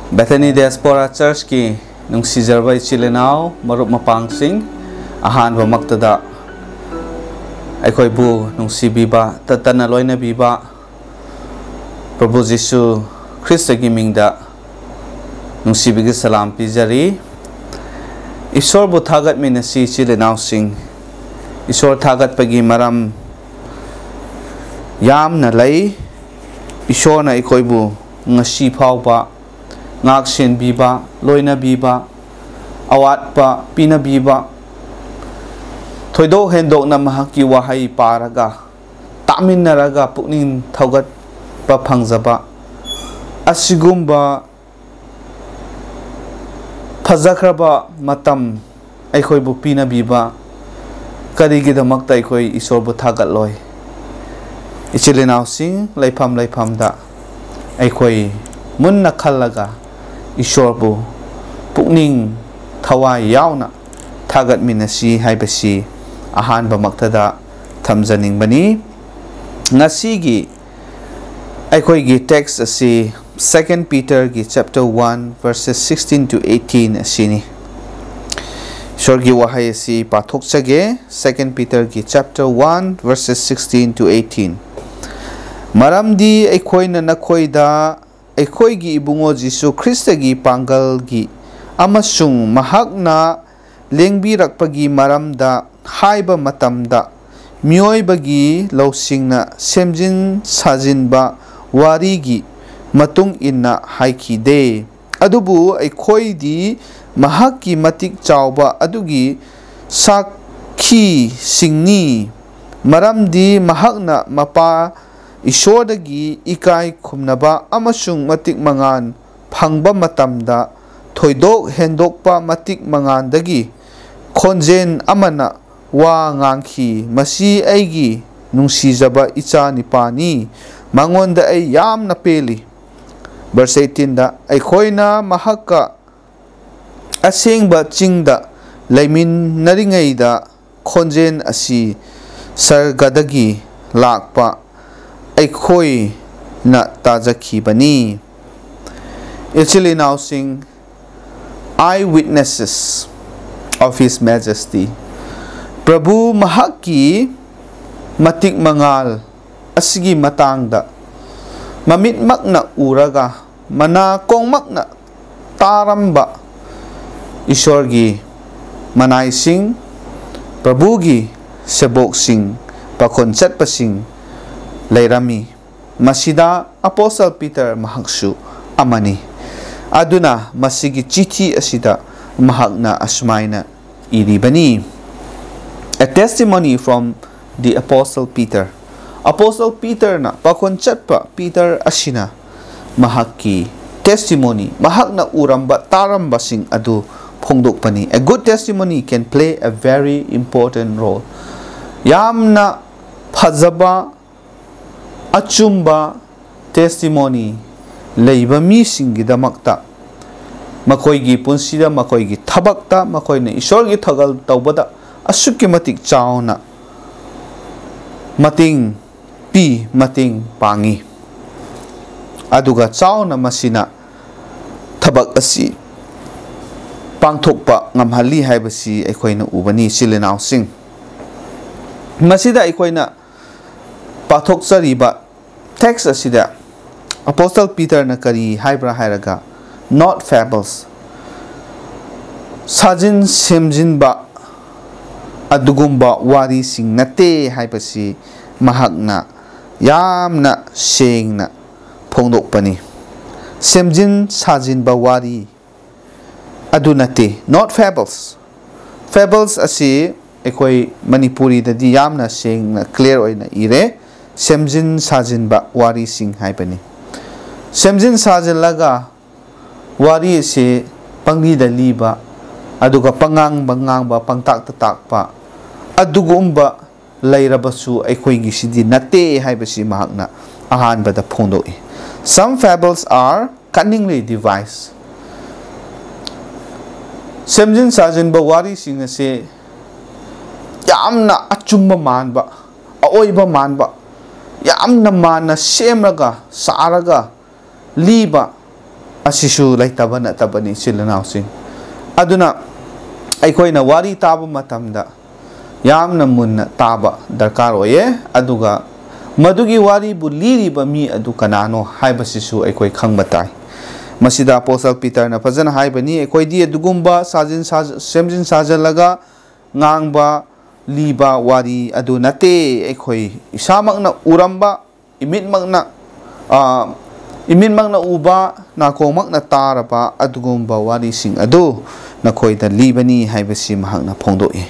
Bethany Diaspora Church ki nung si Jarvay Chilenao marup mapangsing ahan ba maktada ay koy bu nung si biba tatanaloy na biba Prabhu Jisu Krista gimingda nung si bigi salam pijari Isor bu thagat min si Chilenao sing Isor thagat pagi maram yam na lay Isor na ikoy bu ngasi phaw pa ngaksin biba loina biba awat pa pina biba thoido hendok na mahakki wahai paraga tamin naraga pukning thogat pa phangjaba asigumba phajakraba matam aikoi bu pina biba karigi damakta aikoi isor bu thagat loi ichilenau sing laifam da aikoi munna khallaga Ishor bu pukning thawai yauna thagat minasi haibasi ahan ba maktada thamjaning bani ngasigi aikoi gi text asi 2 Peter gi chapter 1 verses 16 to 18 asini Ishor gi wahai asi pathok chage 2 Peter gi chapter 1 verses 16 to 18 maramdi aikoi na nakoida Aikoi gi ibungo Jisu Krista gi panggal gi amasung mahakna lengbirakpagi maramda haiba matamda mioibagi lausingna semjin sajinba warigi matung inna haiki de adubu aikoi di Mahakki Matik Chaoba Adugi Sakhisingni maramdi mahakna mapa Ishodagi ikai kumnaba amasung matik mangan phangba matamda thoidok hendokpa matik mangandagi khonjen amana wa ngangki masi aigi nungsijaba icha nipani mangonda ay yamna peli verse 18 da aikhoina mahakka asengba chingda laimin naringaida khonjen asi sargadagi lakpa Aikoi na tajaki bani actually now sing eyewitnesses of His Majesty Prabhu Mahakki Matik mangal asigi matangda mamit makna uraga mana kong makna taramba Isorgi manay sing Prabhu gi sebok sing pakonset pasing Lairami masida Apostle Peter mahaksu amani aduna masigi chichi asida mahakna asmaina iribani a testimony from the Apostle Peter na pakonchatpa Peter asina Mahakki testimony mahakna uramba taramba sing adu phongdokpani a good testimony can play a very important role yamna phajaba Achumba testimony leiba mi singidamakta makoigi punsida makoigi thabakta makoina isorgi thagal tawbada asukki matik chauna mating pangi aduga chauna masina thabak asi pangthokpa ngamhali haibasi aikoina ubani silenau sing masida aikoina pathok sariba text asida Apostle Peter na kari haibra hairaga not fables sajin semjin ba adugumba wari sing nate haibasi mahakna yamna sengna phongdokpani semjin sajin ba wari adunate not fables asi ekoi Manipuri dadi yamna sengna clear oina ire semjin sajin ba wari sing haibani semjin sajin laga wari se pangli daliba aduga pangang ba pangtak takpa adugumba lairabasu aikoi gi sidi nate haibasi mahakna ahan bada phongdoi some fables are cunningly devised semjin sajin ba wari sing se yamna achumba manba aoiba manba yamna mana semraga saraga liba asisu laitaba natabani ichilinausing aduna aikoina wari taba matamda yamna munna taba darkar oye aduga madugi wari bu liriba mi adu kanano haibasisu aikoi khangba tai masida apostle peter na fazana haibani aikoi di adugumba semjin sajalaga ngangba liba wari adu nate aikoi isamakna uramba iminmakna uba nakomakna taraba adugumba wari sing adu nakoi da libani haibasi mahakna phongdoi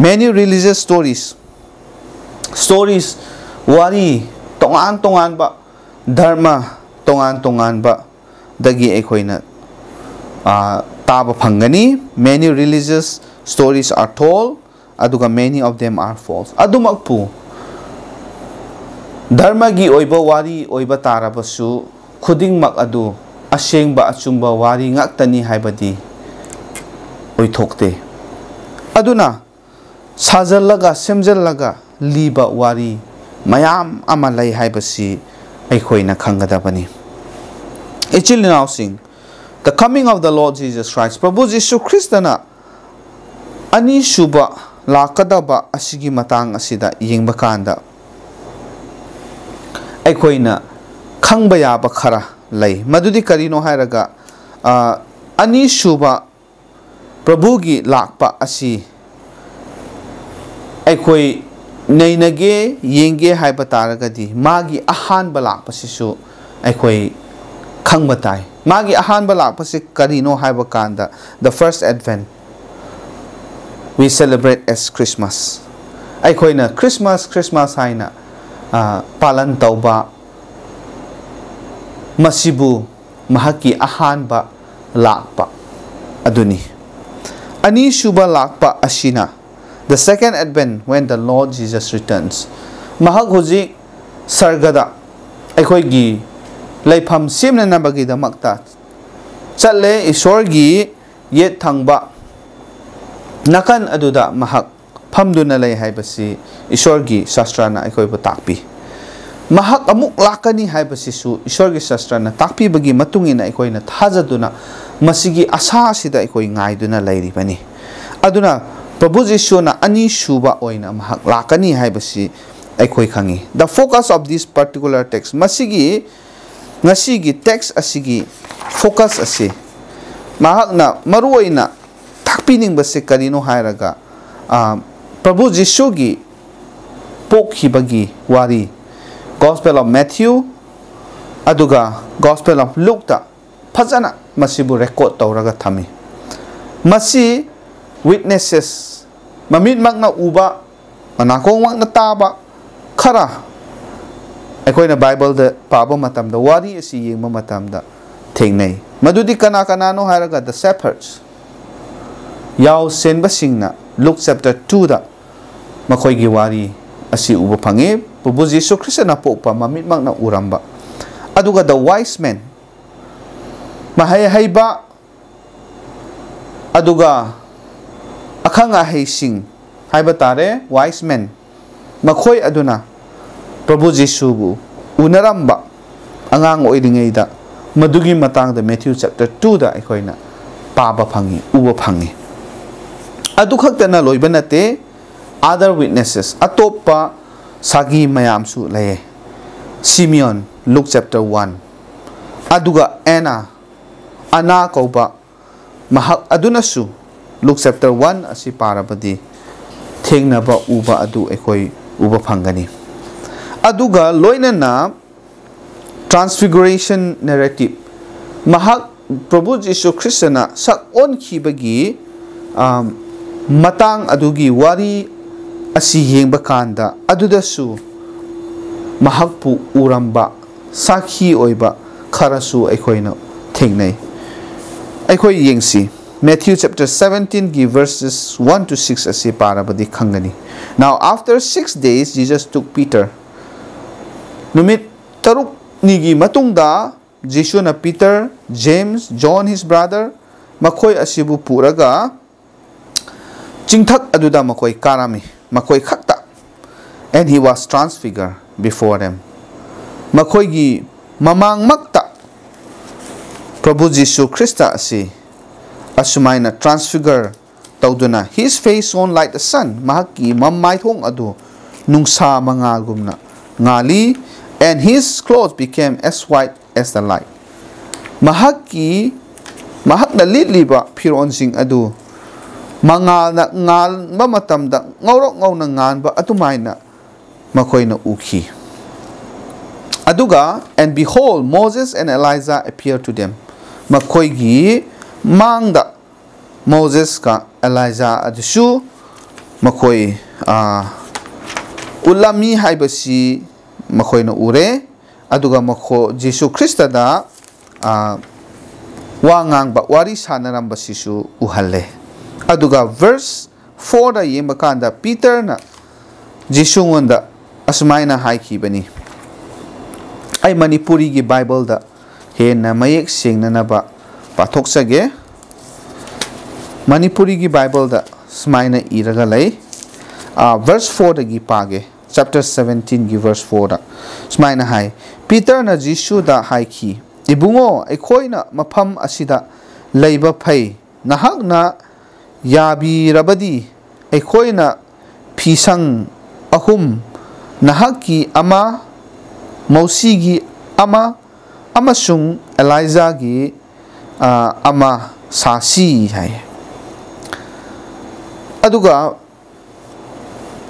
many religious stories wari tongan ba dharma tongan ba dagi aikoina taba phangani many religious stories are told aduga many of them are false adumakpu dharma gi oiba wari oiba tarabasu khudingmak adu asengba achumba wari ngaktani haibadi oithokte aduna sajalaga semjalaga liba wari mayam amalai haibasi aikoina khangadabani ichil now sing the coming of the Lord Jesus Christ Prabhu Jesu Christana ani shuba lakadaba asigi matang asida yengba kanda aikoina khangba yaba khara lay madudi karino hairaga ani shuba Prabhu gi lakpa asi aikoi nainage yenge haiba taragadi magi ahan balak pasisu aikoi khangba tai magi ahan balak pasi karino haiba kanda the first advent we celebrate as Christmas aikoi na Christmas haina palan tauba masibu mahaki ahan ba lakpa aduni ani shuba lakpa ashina the second advent when the Lord Jesus returns mahak hoji sargada aikoi gi laifam simna nabagi damakta chatle isor gi yet thangba nakan aduda mahak phamduna lay haibasi isor gi shastrana aikoi bu takpi mahak amuk lakani haibasi su isor gi shastrana takpi bagi matungina aikoi na thajaduna masigi asa sida aikoi ngaiduna lairibani aduna Prabhu Jesu na ani shuba oina mahak lakani haibasi aikoi khangi the focus of this particular text masigi ngasigi text asigi focus asi mahak na maruoina takpining base karino hairaga Prabhu Jesu gi pokhibagi wari Gospel of Matthew aduga Gospel of Luke ta phajana masibu record tawraga thami masi witnesses mamit magna uba manakong magna taba khara aikoina Bible da paba matam da wari asi yengma matam da thengnai madudi kana no hairaga the shepherds yaw senba singna Luke chapter 2 da makoi gi wari asi uba phange Prabhu Jesu Christ na popa mamit magna uramba aduga the wise men mahayhaiba aduga akhanga heising haiba tare wise men makhoi aduna Prabhu Jesu bu unaramba angang oiringeida madugi matang da Matthew chapter 2 da aikoina paba phangi uba phangi adu khaktana loiba nate other witnesses atopa sagi mayam su laye Simeon Luke chapter 1 aduga ana kauba mahak aduna su Luke chapter 1 asi parabadi thengnaba uba adu ekoi uba phangani aduga loina na transfiguration narrative mahak Prabhu Jesu Christana sak on khibagi matang adugi wari asi yengba kanda aduda su mahakpu uramba sakhi oiba kharasu ekoina thengnai ekoi yengsi Matthew chapter 17 gi verses 1 to 6 asi parabadi khangani now after 6 days Jesus took Peter numit taruk nigi matungda Jesus na Peter James John his brother makoi asibu puraga chingthak aduda makoi karami makoi khakta and he was transfigured before them makoi gi mamang makta Prabhu Jisu Krista asi asumaina transfigure tawduna his face shone like the sun Mahakki mamai thong adu nungsa mangagumna ngali and his clothes became as white as the light Mahakki mahakna litliba phiron sing adu mangal na ngal ba matamda ngawrok ngawna nganba atumaina makoina ukhi aduga and behold Moses and Elijah appeared to them makoigi mangda Moses ka Elijah adushu makoi ulami haibasi makoina ure aduga mako Jesu Krista da wangang ba wari sanaram basisu uhalle aduga verse 4 da yemakanda Peter na Jesu ngonda asmaina haiki bani ai Manipuri gi Bible da he na mayek singna na ba pathok sage Manipuri gi Bible da smaina iraga lay verse 4 da gi page chapter 17 gi verse 4 da smaina hai Peter na Jesu da haiki ibungo aikoina mafam asida leiba phai nahakna yabi rabadi aikoina phisang ahum nahaki ama mausigi ama amasung Elijah gi ama sasi hai aduga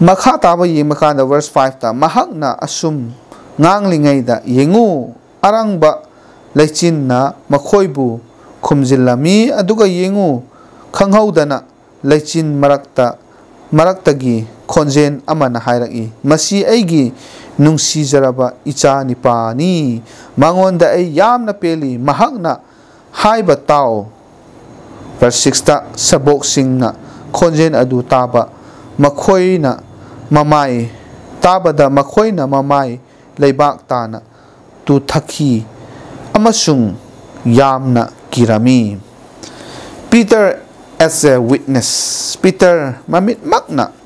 makha taba yemakanda verse 5 ta mahakna asum nganglingai da yengu arangba leichin na makhoibu khumjilami aduga yengu khanghaudana leichin maraktagi khonjen amana hairaki masi aigi nungsi jaraba icha nipani mangonda ai yamna peli mahakna haiba tao verse 6 ta sabok singna khonjen adu taba makhoina mamai tabada makhoina mamai leibak tana tu thaki amasung yamna kirami Peter as a witness Peter mamit makna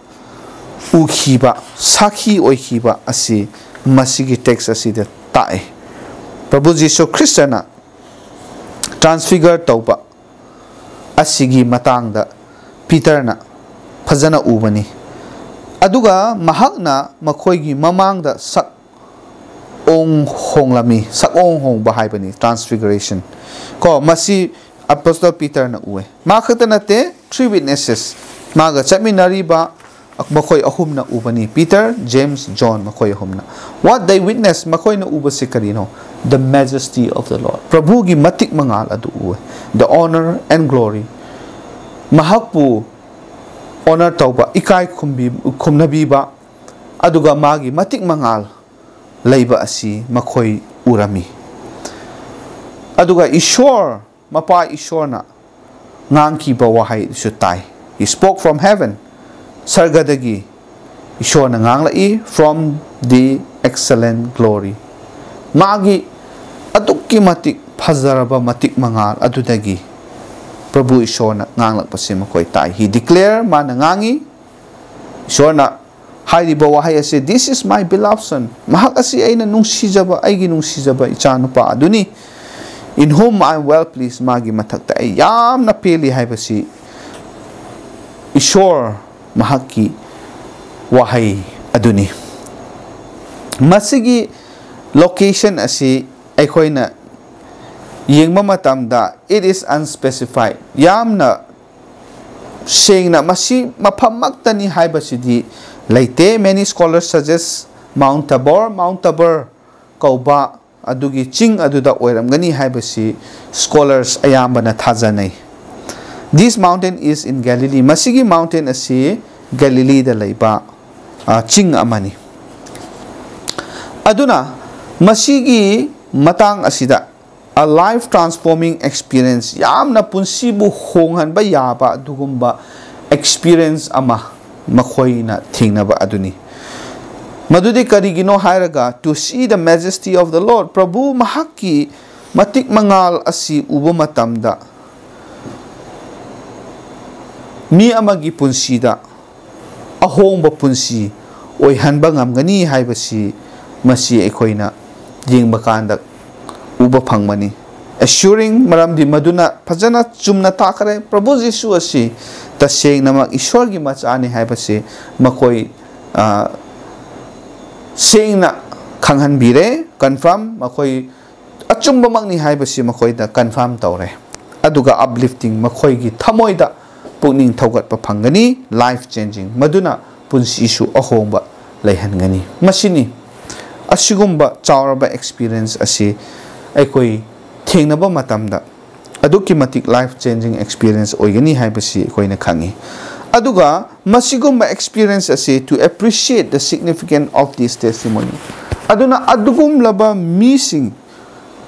ukhiba sakhi oikhiba asi masigi text asi de tae Prabhu Jesu Kristana transfigure tauba asigi matangda Peter na phajana ubani aduga mahakna makhoigi mamangda sak ong honglami sak ong hong bahaibani transfiguration ko masi Apostle Peter na uwe makhata nate three witnesses maga chaminari ba makoy ahum na ubani Peter James John makoy ahum na what they witness makoy na uba si karino the majesty of the Lord Prabhu gi matik mangal adu uwe the honor and glory mahakpu honor tauba ikai khumnabi ba aduga magi matik mangal leiba asi makoy urami aduga ishor mapa ishor na ngangki ba wahai sutai he spoke from heaven sargadagi ishor na nganglai from the excellent glory magi adukki matik phazaraba matik mangal adudagi Prabhu ishor na nganglak pasi makoy tai he declare mana ngangi ishor na hairiba wahai ase this is my beloved son mahak asi aina nungsijaba aigi nungsijaba ichanupa aduni in whom I am well pleased magi mathakta ay yamna peli haibasi ishor Mahakki wahai aduni masigi location asi aikoina yengma matamda it is unspecified yamna sengna masi maphamak-tani haibasidi laite many scholars suggest Mount Tabor Chaoba adugi ching aduda oiramgani haibasi scholars ayambana thajanai this mountain is in Galilee masigi mountain asi Galilee da laiba ching amani aduna masigi matang asida a life transforming experience yamna punsibu honghanba yaba adugumba experience ama makhoina thingnaba aduni madudi karigino hairaga to see the majesty of the Lord Prabhu Mahakki matik mangal asi uba matamda mi amagi punsida ahongba punsi oihanba ngamgani haibasi masi aikoina yengba kanda uba phangmani assuring maramdi maduna phajana chumna takare Prabhu Jisu asi tasengna Ishwar gi machani haibase makoi sengna khanghan bire confirm makoi achumba makni haibase makoi da confirm tawre aduga uplifting makoi gi thamoi da pukning thogat pa phangani life changing maduna punsi su ahongba leihangani masini asigumba chawraba experience asi aikoi thengnaba matamda aduki matik life changing experience oigani haibasi koina khangi aduga masigumba experience asi to appreciate the significance of this testimony aduna adugum laba missing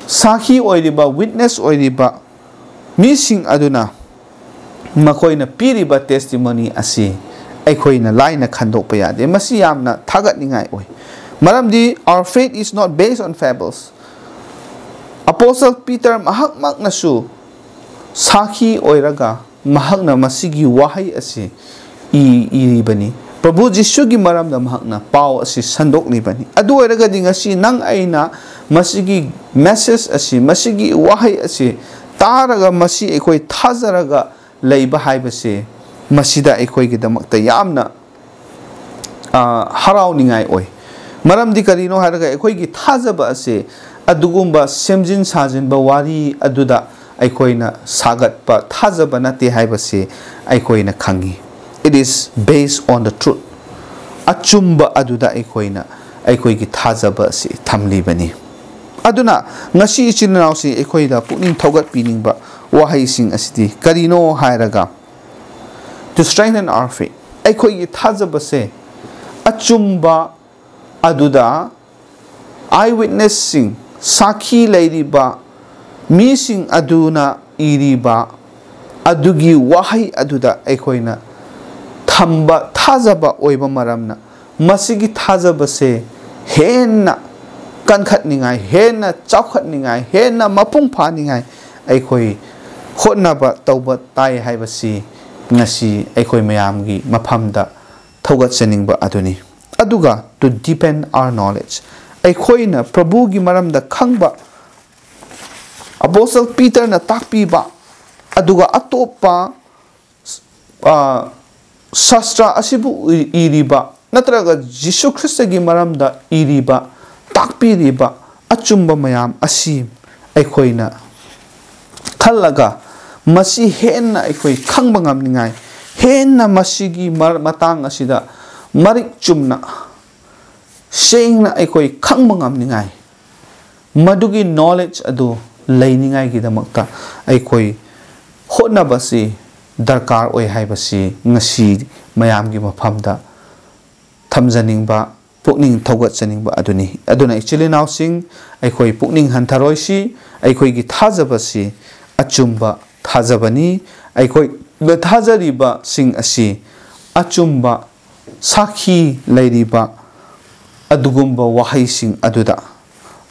sakhi oiriba witness oiriba missing aduna makoina piriba testimony asi aikoina laina khandokpa yade masi yamna thagat ningai oi maramdi our faith is not based on fables. Apostle Peter mahak nasu sakhi oiraga mahakna masigi wahai asi iribani Prabhu Jisu gi maramda mahakna pau asi sandok libani adu oiraga dingasi nang aina masigi message asi masigi wahai asi taraga masi ekoi thazaraga leiba haibase masida ekoi gi damakta yamna harau ningai oi maramdi karino haraga ekoi gi thazaba ase adugumba semjin sajin ba wari aduda aikoina sagat pa thazaba nate haibase aikoina khangi it is based on the truth achumba aduda aikoina aikoi gi thazaba ase thamli bani aduna ngasi chinnaw si aikoida pukning thogat piningba wahai sing asidi karino hairaga to strengthen our faith aikoi gi thazaba se achumba aduda eyewitnessing sakhi leiriba missing aduna iriba adugi wahai aduda aikoina thamba thazaba oiba maramna masigi thazaba se henna kankhatningai henna chawkhatningai henna mapung phaningai aikoi khotnaba tauba tai haibasi ngasi aikoi mayamgi maphamda thogat chaningba aduni aduga to deepen our knowledge aikoina Prabhu gi maramda khangba Apostle Peter na takpiba aduga atopa sastra asibu iriba natraga Jisu Christ gi maramda iriba takpiriba achumba mayam asi aikoina khallaga masi henna aikoi khangba ngamningai henna masigi matang asida marik chumna sengna aikoi khangba ngamningai madugi knowledge adu leiningai gi damakta aikoi hotnabasi darkar oi haibasi ngasi mayamgi maphamda thamjaningba pukning thogat chaningba aduna actually now sing aikoi pukning hantharoisi aikoi gi thajabasi achumba thajabani aikoi le thajariba sing asi achumba sakhi leiriba adugumba wahai sing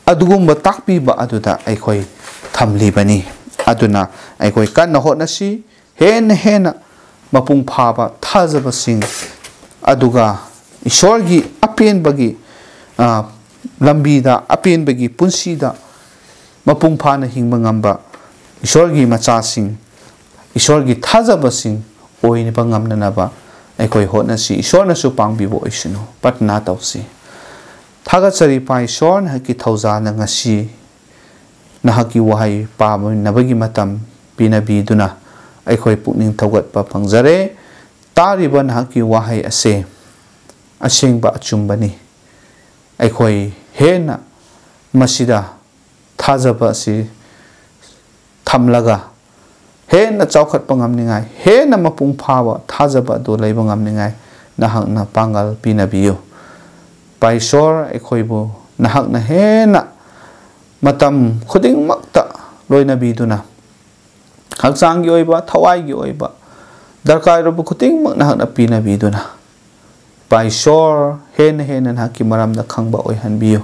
adugumba takpiba aduda aikoi thamlibani aduna aikoi kanna hotnasi hen mapung phaba thajaba sing aduga ishorgi apenbagi lambida apenbagi punsida mapung phana hingba ngamba ishorgi macha sing ishorgi thajaba sing oiniba ngamnanaba aikoi hotnasi ishorna su pangbibo oisinu patna tawsi thagatsari pai shon haki thaujana ngasi nahaki wahai pa nabagi matam pinabi duna aikoi pukning thogat pa pangjare tariba nahaki wahai ase asengba achumbani aikoi hena masida thajaba si thamlaga hena chawkhat pangamningai hena mapung phawa thajaba do leiba ngamningai nahakna pangal pinabiyo paisor aikhoibu nahakna hena matam khuding makta loina biduna hakchang gi oiba thawai gi oiba darkai robu khuding mak nahakna pina biduna paisor hena nahaki maramda khangba oihan biyo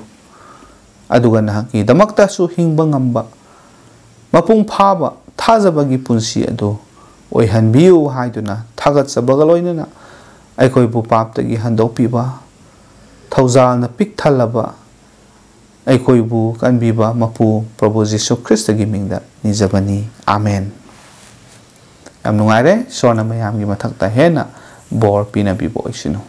aduga nahaki damakta su hingba ngamba mapung phaba thajabagi punsi adu oihan biyo haiduna thagat sabaga loinana aikhoibu paptagi handok piba Thaujal na pik thalaba ꯑꯩꯈꯣꯏꯕꯨ ꯀꯟꯕꯤꯕ ꯃꯄꯨ ꯄ꯭ꯔꯚꯨ ꯖꯤꯁꯨ ꯈ꯭ꯔꯤꯁꯇꯒꯤ ꯃꯤꯡꯗ ꯅꯤꯖꯕꯅꯤ ꯑꯥꯃꯦꯟ ꯌꯥꯝ ꯅꯨꯡꯉꯥꯏꯔꯦ ꯏꯁꯣꯔꯅ ꯃꯌꯥꯝꯒꯤ ꯃꯊꯛꯇ ꯍꯦꯟꯅ ꯕꯣꯔ ꯄꯤꯅꯕꯤꯕ ꯑꯣꯏꯁꯅꯨ